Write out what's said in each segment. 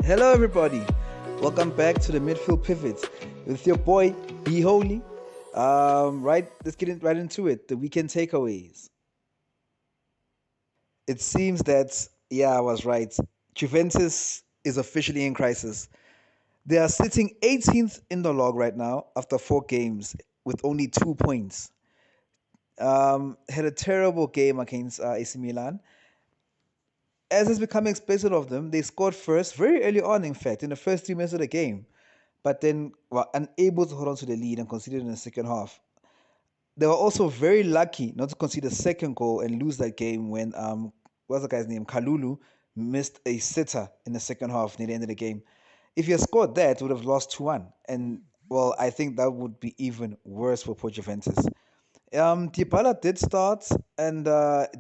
Hello, everybody. Welcome back to the Midfield Pivot with your boy, Holi. Let's get right into it. The weekend takeaways. It seems that, yeah, I was right. Juventus is officially in crisis. They are sitting 18th in the log right now after 4 games with only 2 points. Had a terrible game against AC Milan. As is becoming expected of them, they scored first very early on, in fact, in the first 3 minutes of the game, but then were unable to hold on to the lead and conceded in the second half. They were also very lucky not to concede a second goal and lose that game when what's the guy's name? Kalulu missed a sitter in the second half near the end of the game. If he had scored that, would have lost 2-1. And well, I think that would be even worse for poor Juventus. Dybala did start and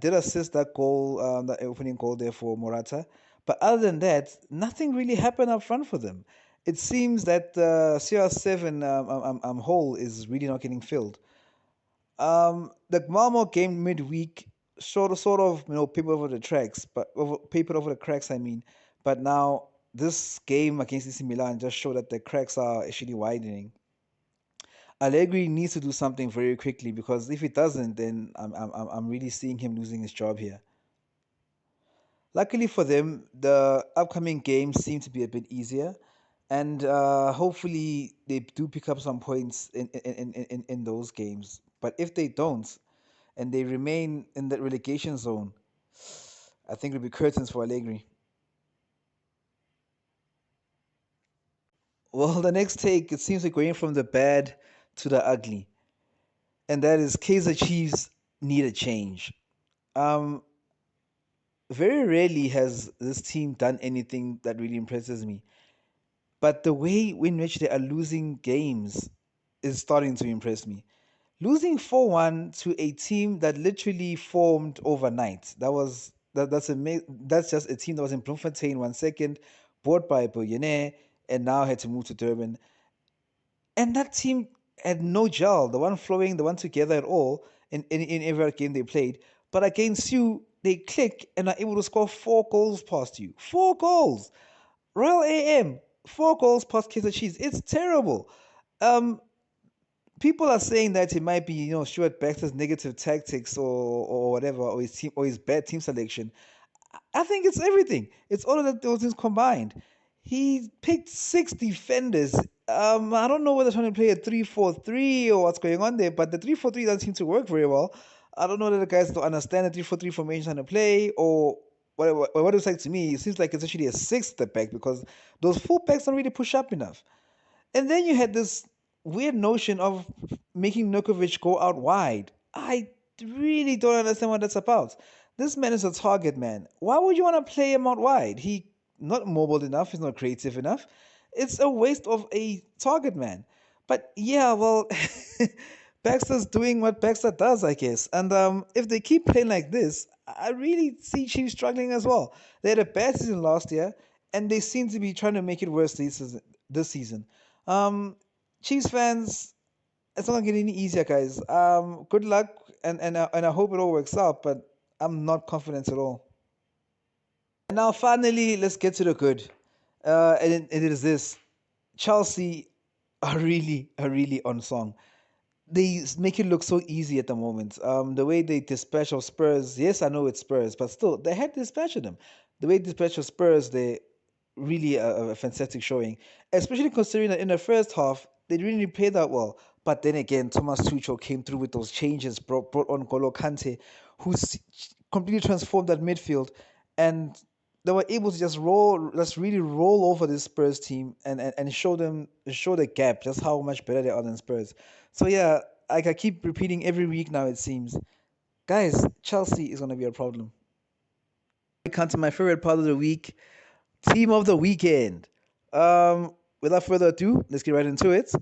did assist that goal, that opening goal there for Morata. But other than that, nothing really happened up front for them. It seems that the CR7 hole is really not getting filled. The Malmo game midweek sort of papered over the tracks, but papered over the cracks. I mean, but now this game against AC Milan just showed that the cracks are actually widening. Allegri needs to do something very quickly because if he doesn't, then I'm really seeing him losing his job here. Luckily for them, the upcoming games seem to be a bit easier, and hopefully they do pick up some points in those games. But if they don't, and they remain in that relegation zone, I think it'll be curtains for Allegri. Well, the next take, it seems like going from the bad to the ugly, and that is Kaiser Chiefs need a change. Um, Very rarely has this team done anything that really impresses me, but the way in which they are losing games is starting to impress me. Losing 4-1 to a team that literally formed overnight. That's just a team that was in Bloemfontein 1 second, bought by Billionaire, and now had to move to Durban. And that team had no gel, the one flowing, the one together at all in every game they played. But against you, they click and are able to score 4 goals past you. 4 goals. Royal AM, 4 goals past Kaiser Chiefs. It's terrible. Um, People are saying that it might be, Stuart Baxter's negative tactics or whatever, or his team or his bad team selection. I think it's everything. It's all of those things combined. He picked 6 defenders. I don't know whether trying to play a 3-4-3 or what's going on there, but the 3-4-3 doesn't seem to work very well. I don't know whether the guys don't understand the 3-4-3 formation trying to play or what it's like to me. It seems like it's actually a sixth step back because those full backs don't really push up enough. And then you had this weird notion of making Nukovic go out wide. I really don't understand what that's about. This man is a target man. Why would you want to play him out wide? He not mobile enough. He's not creative enough. It's a waste of a target man. But yeah, well, Baxter's doing what Baxter does, I guess. And if they keep playing like this, I really see Chiefs struggling as well. They had a bad season last year, and they seem to be trying to make it worse this season. Um, Chiefs fans, it's not getting any easier, guys. Good luck, and I hope it all works out. But I'm not confident at all. And now, finally, let's get to the good. And it is this: Chelsea are really on song. They make it look so easy at the moment. The way they dispatch of Spurs, yes, I know it's Spurs, but still, they had to dispatch of them. The way they dispatch of Spurs, they really a fantastic showing, especially considering that in the first half they didn't really play that well. But then again, Thomas Tuchel came through with those changes, brought on Golo Kante, who's completely transformed that midfield, and they were able to just really roll over this Spurs team and show the gap, just how much better they are than Spurs. So yeah, like I keep repeating every week now, it seems, guys, Chelsea is gonna be a problem. We come to my favorite part of the week, team of the weekend. Without further ado, let's get right into it.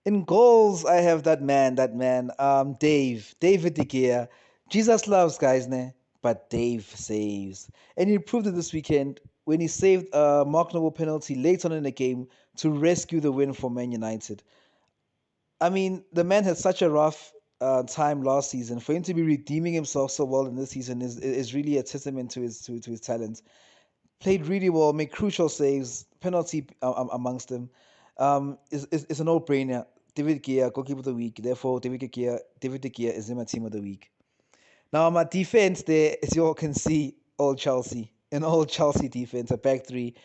In goals, I have David De Gea. Jesus loves guys, ne? But Dave saves. And he proved it this weekend when he saved a Mark Noble penalty late on in the game to rescue the win for Man United. I mean, the man had such a rough time last season. For him to be redeeming himself so well in this season is really a testament to his talent. played really well, made crucial saves, penalty amongst them. Is a no-brainer. David Gea, goalkeeper of the week. Therefore, David De Gea is in my team of the week. Now, my defense there, as you all can see, all Chelsea. An all Chelsea defense, a back three.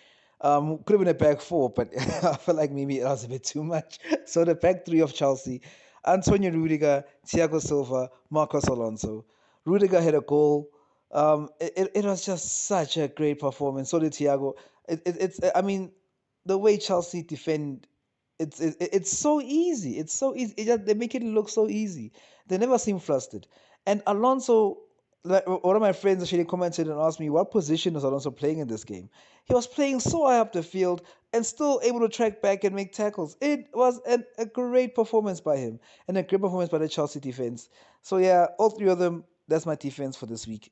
Could have been a back four, but I felt like maybe it was a bit too much. So the back three of Chelsea, Antonio Rudiger, Thiago Silva, Marcos Alonso. Rudiger had a goal. It was just such a great performance. So did Thiago. I mean, the way Chelsea defend, it's so easy. It's so easy. They make it look so easy. They never seem flustered. And Alonso, like one of my friends actually commented and asked me, what position was Alonso playing in this game? He was playing so high up the field and still able to track back and make tackles. It was a great performance by him and a great performance by the Chelsea defense. So yeah, all three of them. That's my defense for this week.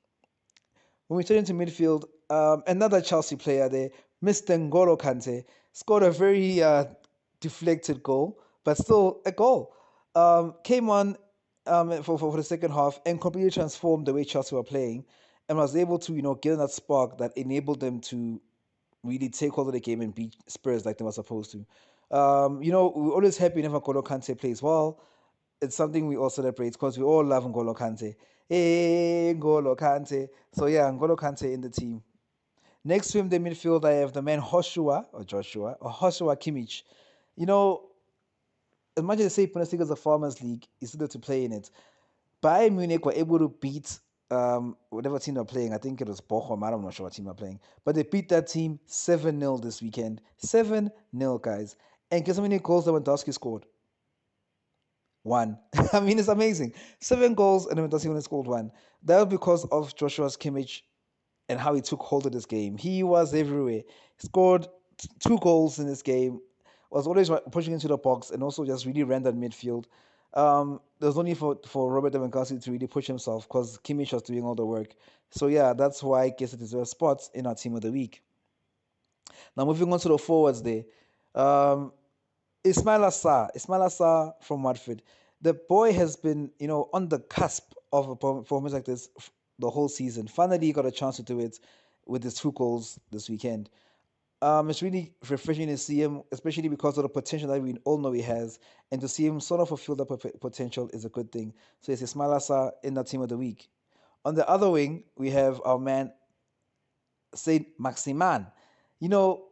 When we turn into midfield, another Chelsea player there, Mr. N'Golo Kante, scored a very deflected goal, but still a goal. Came on for the second half and completely transformed the way Chelsea were playing and was able to, get that spark that enabled them to really take hold of the game and beat Spurs like they were supposed to. We're always happy whenever N'Golo Kante plays well. It's something we all celebrate because we all love N'Golo Kante. Hey, N'Golo Kante. So yeah, N'Golo Kante in the team. Next to him, the midfield, I have the man Joshua Kimmich. You know, as much as they say Bundesliga is a farmers league, it's still to play in it. Bayern Munich were able to beat whatever team they're playing. I think it was Bochum. I'm not sure what team they're playing. But they beat that team 7-0 this weekend. 7-0, guys. And guess how many goals Lewandowski scored? One. I mean, it's amazing. 7 goals and Lewandowski only scored one. That was because of Joshua Kimmich and how he took hold of this game. He was everywhere. He scored 2 goals in this game. Was always pushing into the box and also just really ran that midfield. There was only for Robert Lewandowski to really push himself because Kimmich was doing all the work. So yeah, that's why I guess it deserves spots in our team of the week. Now moving on to the forwards there. Um, Ismail Assar from Watford. The boy has been, on the cusp of a performance like this the whole season. Finally, he got a chance to do it with his 2 goals this weekend. It's really refreshing to see him, especially because of the potential that we all know he has, and to see him sort of fulfill that potential is a good thing. So it's Ismail Assar in the team of the week. On the other wing, we have our man Saint Maximan. You know,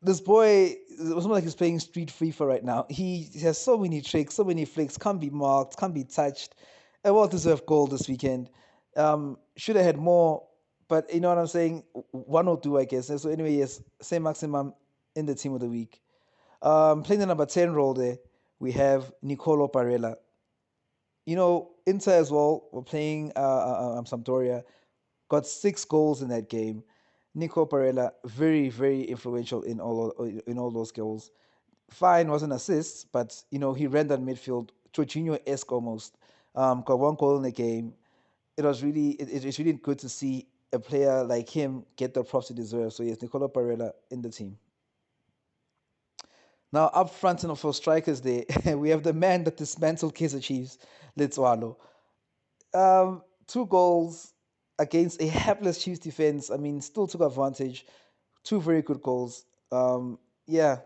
this boy, it was like he's playing Street FIFA right now. He has so many tricks, so many flicks, can't be marked, can't be touched. A well deserved goal this weekend. Should have had more, but you know what I'm saying? One or two, I guess. So, anyway, yes, Saint Maximum in the team of the week. Playing the number 10 role there, we have Nicolo Barella. Inter as well, we're playing Sampdoria, got 6 goals in that game. Nico Barella, very, very influential in all those goals. Fine wasn't assists, but he ran that midfield, Jorginho-esque almost. Got 1 goal in the game. It's really good to see a player like him get the props he deserves. So yes, Nicola Barella in the team. Now up front and for strikers there, we have the man that dismantled Kaizer Chiefs, Letswalo. 2 goals against a hapless Chiefs defense. I mean, still took advantage. 2 very good goals. Yeah,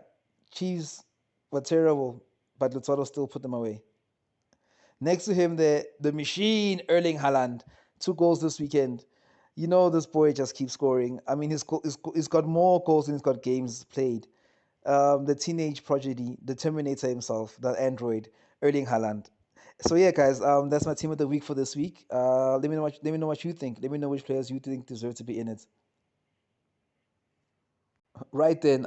Chiefs were terrible, but Lutalo still put them away. Next to him, the machine, Erling Haaland, 2 goals this weekend. This boy just keeps scoring. I mean, he's got more goals than he's got games played. The teenage prodigy, the Terminator himself, the android, Erling Haaland. So yeah, guys, that's my team of the week for this week. Let me know what you think. Let me know which players you think deserve to be in it. Right then,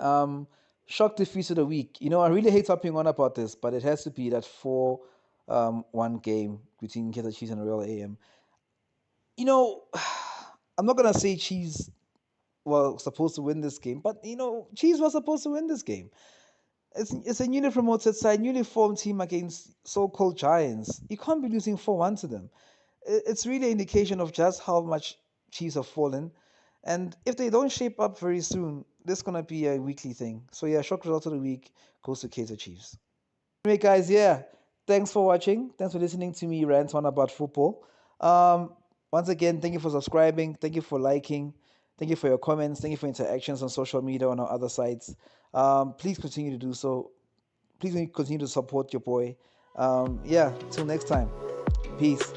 shock defeat of the week. I really hate hopping on about this, but it has to be that 4-1 game between Kaizer Chiefs and Royal AM. I'm not gonna say Chiefs were supposed to win this game, but Chiefs were supposed to win this game. It's a newly promoted side, newly formed team against so-called giants. You can't be losing 4-1 to them. It's really an indication of just how much Chiefs have fallen. And if they don't shape up very soon, this is gonna be a weekly thing. So yeah, shock result of the week goes to Kaizer Chiefs. Anyway, guys, yeah, thanks for watching. Thanks for listening to me rant on about football. Um, Once again, thank you for subscribing. Thank you for liking. Thank you for your comments. Thank you for interactions on social media on our other sites. Please continue to do so. Please continue to support your boy. Yeah, till next time. Peace.